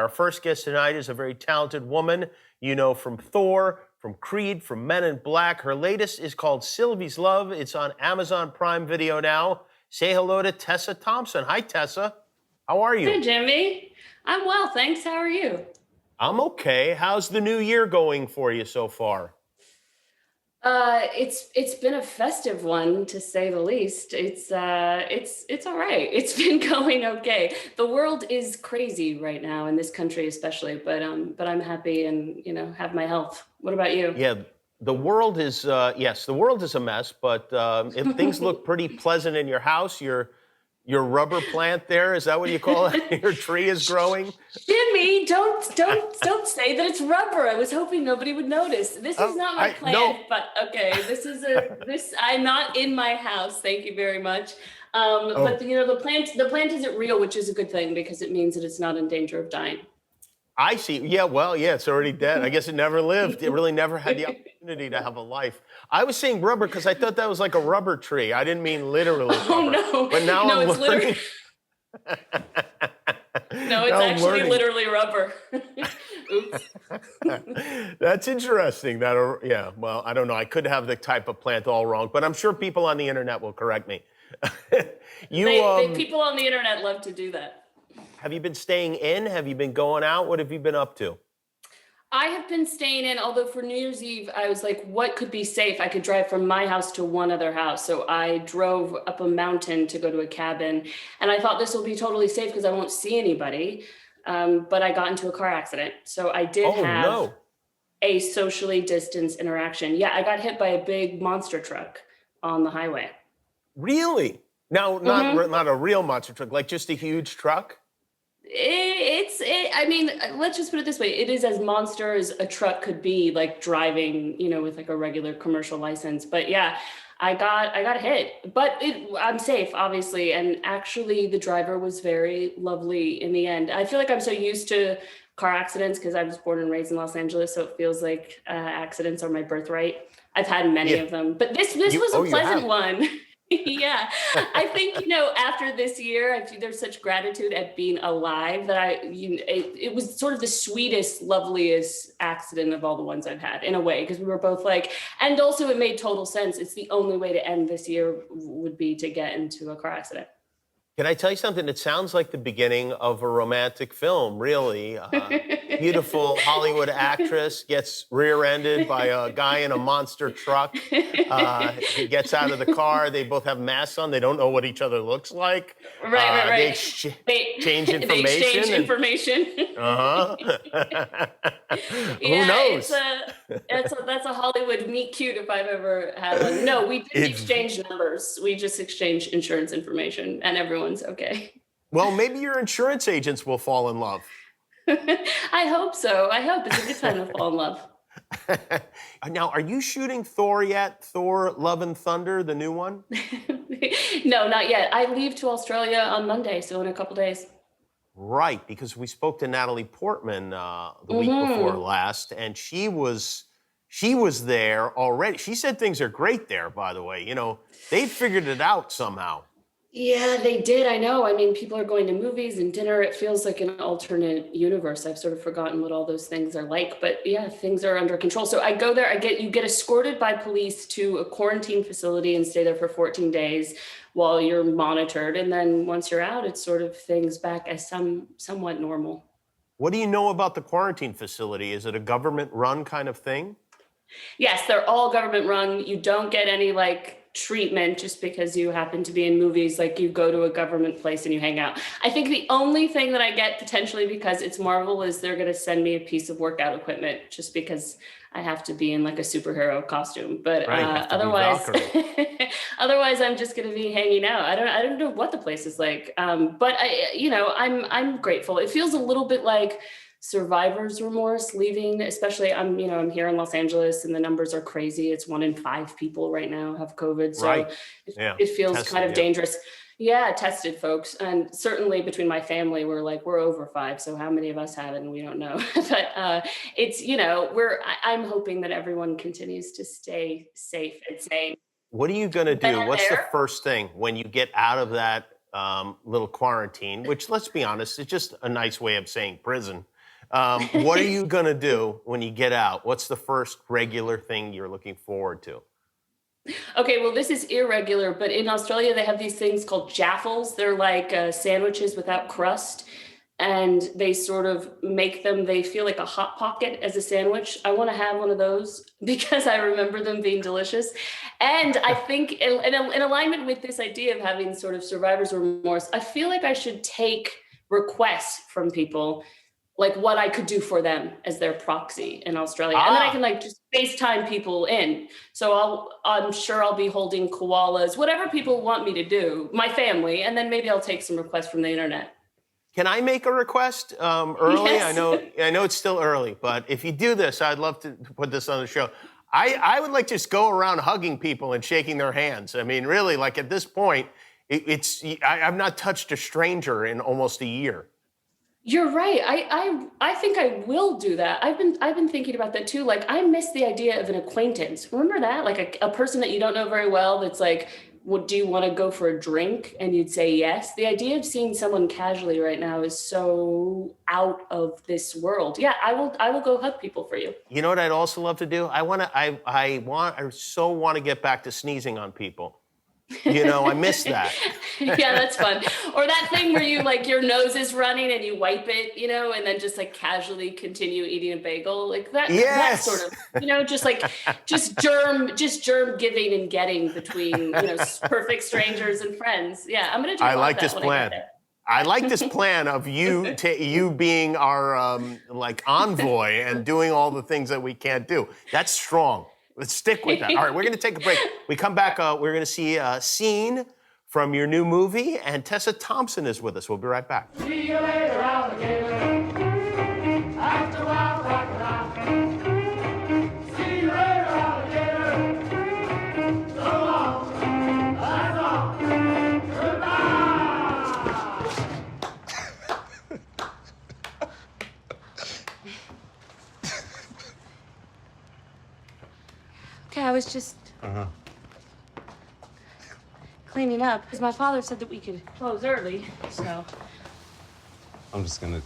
Our first guest tonight is a very talented woman you know from Thor, from Creed, from Men in Black. Her latest is called Sylvie's Love. It's on Amazon Prime Video now. Say hello to Tessa Thompson. Hi, Tessa. How are you? Hey, Jimmy. I'm well, thanks. How are you? I'm okay. How's the new year going for you so far? It's been a festive one to say the least. It's all right. It's been going okay. The world is crazy right now in this country, especially. But I'm happy and have my health. What about you? Yeah, the world is, yes, the world is a mess, but if things look pretty pleasant in your house, your rubber plant there, is that what you call it? Your tree is growing? Jimmy, don't say that it's rubber. I was hoping nobody would notice. This is not my plant, no. but okay. This. I'm not in my house. Thank you very much. But the plant isn't real, which is a good thing because it means that it's not in danger of dying. I see. Yeah, well, yeah, it's already dead. I guess it never lived. It really never had the opportunity to have a life. I was saying rubber because I thought that was like a rubber tree. I didn't mean literally rubber. Oh, no. But now no, I'm it's learning. No, it's actually literally rubber. Oops. That's interesting. Yeah, well, I don't know. I could have the type of plant all wrong, but I'm sure people on the internet will correct me. People on the internet love to do that. Have you been staying in? Have you been going out? What have you been up to? I have been staying in, although for New Year's Eve, I was like, what could be safe? I could drive from my house to one other house. So I drove up a mountain to go to a cabin. And I thought this will be totally safe because I won't see anybody. But I got into a car accident. So I did have a socially distanced interaction. Yeah, I got hit by a big monster truck on the highway. Really? Now, not a real monster truck, like just a huge truck? I mean, let's just put it this way. It is as monster as a truck could be, like driving, with like a regular commercial license. But yeah, I got hit, but I'm safe, obviously. And actually the driver was very lovely in the end. I feel like I'm so used to car accidents because I was born and raised in Los Angeles. So it feels like accidents are my birthright. I've had many of them, but this was a pleasant one. Yeah, I think, after this year, there's such gratitude at being alive that it was sort of the sweetest, loveliest accident of all the ones I've had in a way, because we were both like, and also it made total sense. It's the only way to end this year would be to get into a car accident. Can I tell you something? It sounds like the beginning of a romantic film, really. Beautiful Hollywood actress gets rear-ended by a guy in a monster truck. He gets out of the car. They both have masks on. They don't know what each other looks like. Right. They exchange information. They exchange information. Who knows? That's a Hollywood meet cute if I've ever had one. No, we didn't exchange numbers. We just exchanged insurance information, and everyone's okay. Well, maybe your insurance agents will fall in love. I hope so. I hope it's a good time to fall in love. Now, are you shooting Thor yet? Thor, Love and Thunder, the new one? No, not yet. I leave to Australia on Monday, so in a couple days. Right, because we spoke to Natalie Portman the week before last, and she was there already. She said things are great there, by the way. They figured it out somehow. Yeah, they did. I know. I mean, people are going to movies and dinner. It feels like an alternate universe. I've sort of forgotten what all those things are like. But yeah, things are under control. So I go there. You get escorted by police to a quarantine facility and stay there for 14 days while you're monitored. And then once you're out, it's sort of things back as somewhat normal. What do you know about the quarantine facility? Is it a government-run kind of thing? Yes, they're all government-run. You don't get any treatment just because you happen to be in movies. Like, you go to a government place and you hang out. I think the only thing that I get potentially because it's Marvel is they're going to send me a piece of workout equipment just because I have to be in like a superhero costume. But otherwise, otherwise I'm just going to be hanging out. I don't know what the place is like. But I'm grateful. It feels a little bit like survivor's remorse leaving, especially I'm here in Los Angeles and the numbers are crazy. It's 1 in 5 people right now have COVID. So it feels kind of dangerous. Yeah, tested folks. And certainly between my family, we're over 5. So how many of us have it? And we don't know. But it's, I'm hoping that everyone continues to stay safe and sane. What are you going to do? What's the first thing when you get out of that little quarantine, which, let's be honest, is just a nice way of saying prison. What are you going to do when you get out? What's the first regular thing you're looking forward to? Okay, well, this is irregular, but in Australia, they have these things called jaffles. They're like sandwiches without crust, and they sort of make them, they feel like a Hot Pocket as a sandwich. I want to have one of those because I remember them being delicious. And I think in alignment with this idea of having sort of survivor's remorse, I feel like I should take requests from people, like what I could do for them as their proxy in Australia. And then I can like just FaceTime people in. So I'm sure I'll be holding koalas, whatever people want me to do, my family, and then maybe I'll take some requests from the internet. Can I make a request early? Yes. I know it's still early, but if you do this, I'd love to put this on the show. I would like to just go around hugging people and shaking their hands. I mean, really, like at this point, I've not touched a stranger in almost a year. You're right. I think I will do that. I've been thinking about that too. Like I miss the idea of an acquaintance. Remember that? Like a person that you don't know very well that's like, well, do you want to go for a drink? And you'd say yes. The idea of seeing someone casually right now is so out of this world. Yeah, I will go hug people for you. You know what I'd also love to do? I so want to get back to sneezing on people. You know, I miss that. Yeah, that's fun. Or that thing where you like your nose is running and you wipe it, you know, and then just like casually continue eating a bagel. Like that, yes. That sort of, you know, just germ giving and getting between, you know, perfect strangers and friends. Yeah, I'm gonna do I like this plan. I like this plan of you being our like envoy and doing all the things that we can't do. That's strong. Let's stick with that. All right, we're going to take a break. We come back, we're going to see a scene from your new movie, and Tessa Thompson is with us. We'll be right back. See you later, alligator. After a while, crocodile. See you later, alligator. So long. That's all. Okay, I was just cleaning up because my father said that we could close early, so. I'm just gonna.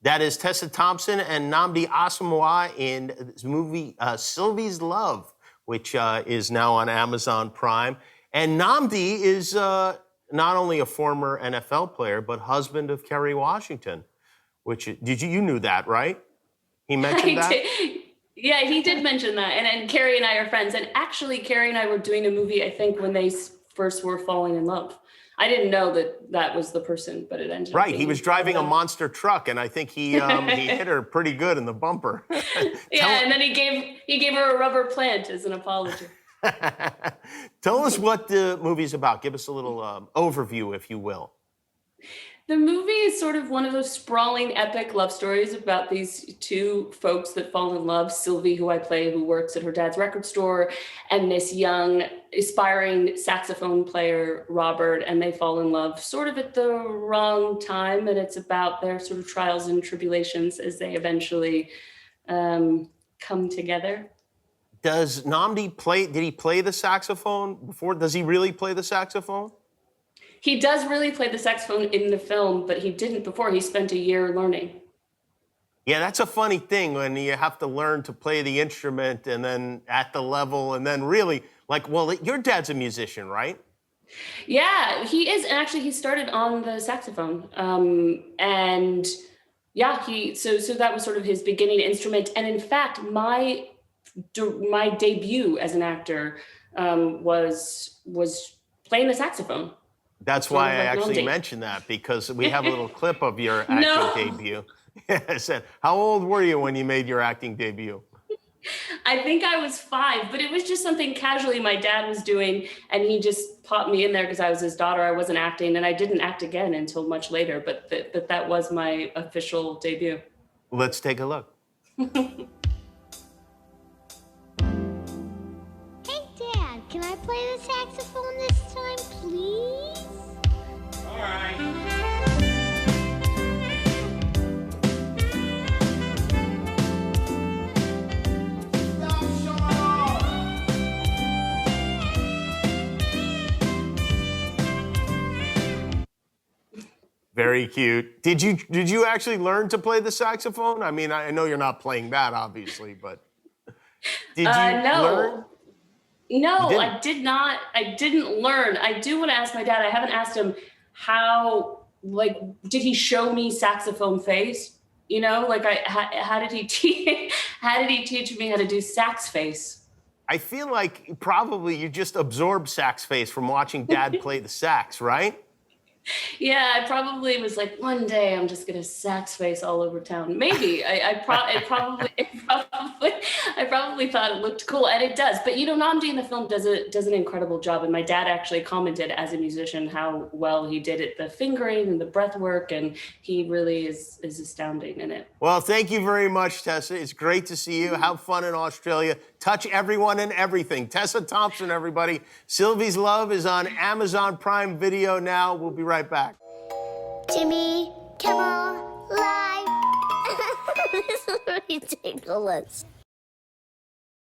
That is Tessa Thompson and Nnamdi Asomugha in this movie Sylvie's Love, which is now on Amazon Prime. And Nnamdi is not only a former NFL player, but husband of Kerry Washington, which, you knew that, right? He mentioned that? Yeah, he did mention that. And Kerry and I are friends. And actually, Kerry and I were doing a movie, I think, when they first were falling in love. I didn't know that was the person, but it ended up right. being He was driving a monster truck, and I think he hit her pretty good in the bumper. Yeah, and then he gave her a rubber plant as an apology. Tell us what the movie's about. Give us a little overview, if you will. The movie is sort of one of those sprawling epic love stories about these two folks that fall in love. Sylvie, who I play, who works at her dad's record store, and this young, aspiring saxophone player, Robert, and they fall in love sort of at the wrong time. And it's about their sort of trials and tribulations as they eventually come together. Does Nnamdi did he play the saxophone before? Does he really play the saxophone? He does really play the saxophone in the film, but he didn't before. He spent a year learning. Yeah, that's a funny thing when you have to learn to play the instrument and then at the level and then really, like, well, your dad's a musician, right? Yeah, he is. And actually, he started on the saxophone. And yeah, so that was sort of his beginning instrument. And in fact, my debut as an actor was playing the saxophone. That's why I actually mentioned that, because we have a little clip of your acting debut. I said, how old were you when you made your acting debut? I think I was 5, but it was just something casually my dad was doing, and he just popped me in there because I was his daughter. I wasn't acting, and I didn't act again until much later, but that was my official debut. Let's take a look. Hey, Dad, can I play the saxophone this time, please? All right. Very cute. Did you actually learn to play the saxophone? I mean, I know you're not playing that, obviously, but did you learn? No, I did not. I didn't learn. I do want to ask my dad. I haven't asked him how, like, did he show me saxophone face? You know, like how did he teach me how to do sax face? I feel like probably you just absorbed sax face from watching Dad play the sax, right? Yeah, I probably was like, one day I'm just gonna sax face all over town. Maybe I probably thought it looked cool, and it does. But you know, Nnamdi in the film does an incredible job, and my dad actually commented as a musician how well he did it, the fingering and the breath work, and he really is astounding in it. Well, thank you very much, Tessa. It's great to see you. Have fun in Australia. Touch everyone and everything. Tessa Thompson, everybody. Sylvie's Love is on Amazon Prime Video now. We'll be right back. Jimmy Kimmel Live. This is ridiculous.